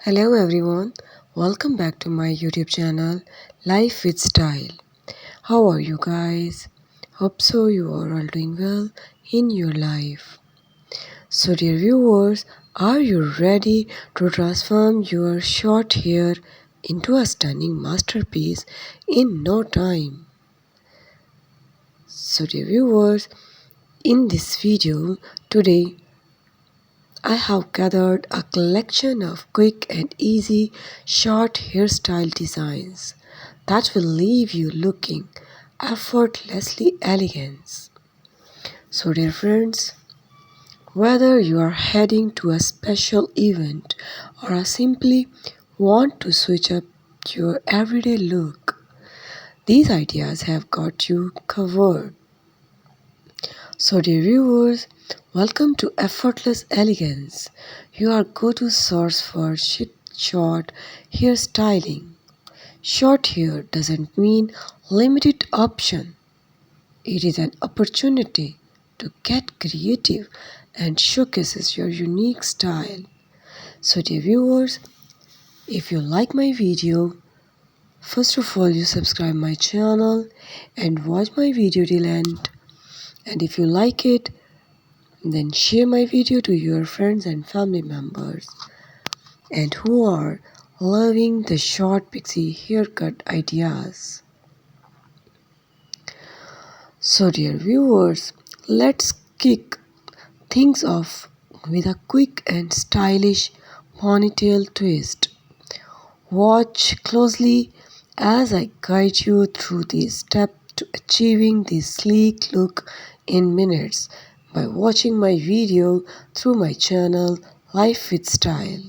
Hello everyone, welcome back to my YouTube channel Life with Style. How are you guys? Hope so you are all doing well in your life. So dear viewers, are you ready to transform your short hair into a stunning masterpiece in no time? So dear viewers, in this video today I have gathered a collection of quick and easy short hairstyle designs that will leave you looking effortlessly elegant. So dear friends, whether you are heading to a special event or simply want to switch up your everyday look, these ideas have got you covered. So dear viewers, welcome to Effortless Elegance, your go-to source for short hairstyling. Short hair doesn't mean limited option. It is an opportunity to get creative and showcases your unique style. So dear viewers, if you like my video, first of all you subscribe my channel and watch my video till end. And if you like it, then share my video to your friends and family members and who are loving the short pixie haircut ideas. So dear viewers, let's kick things off with a quick and stylish ponytail twist. Watch closely as I guide you through the steps to achieving this sleek look in minutes by watching my video through my channel Life with Style.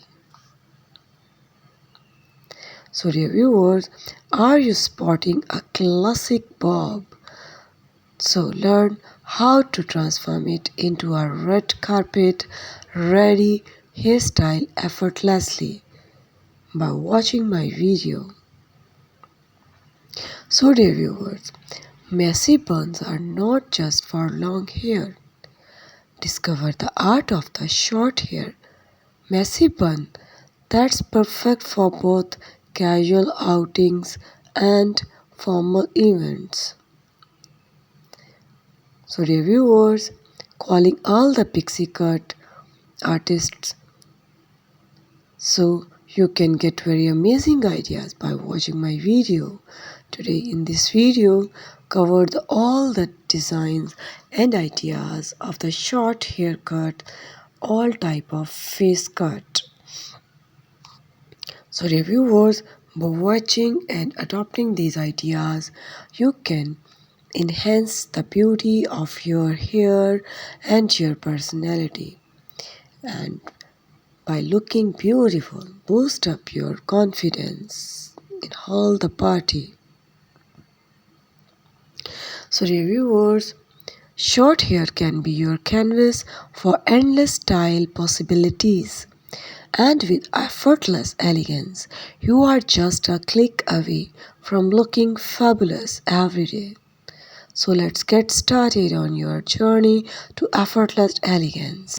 So dear viewers, are you spotting a classic bob? So learn how to transform it into a red carpet ready hairstyle effortlessly by watching my video. So dear viewers, messy buns are not just for long hair. Discover the art of the short hair messy bun that's perfect for both casual outings and formal events. So dear viewers, calling all the pixie cut artists so you can get very amazing ideas by watching my video. Today in this video covered all the designs and ideas of the short haircut, all type of face cut. So dear viewers, by watching and adopting these ideas, you can enhance the beauty of your hair and your personality. And by looking beautiful, boost up your confidence in all the party. So dear viewers, short hair can be your canvas for endless style possibilities. And with effortless elegance, you are just a click away from looking fabulous every day. So let's get started on your journey to effortless elegance.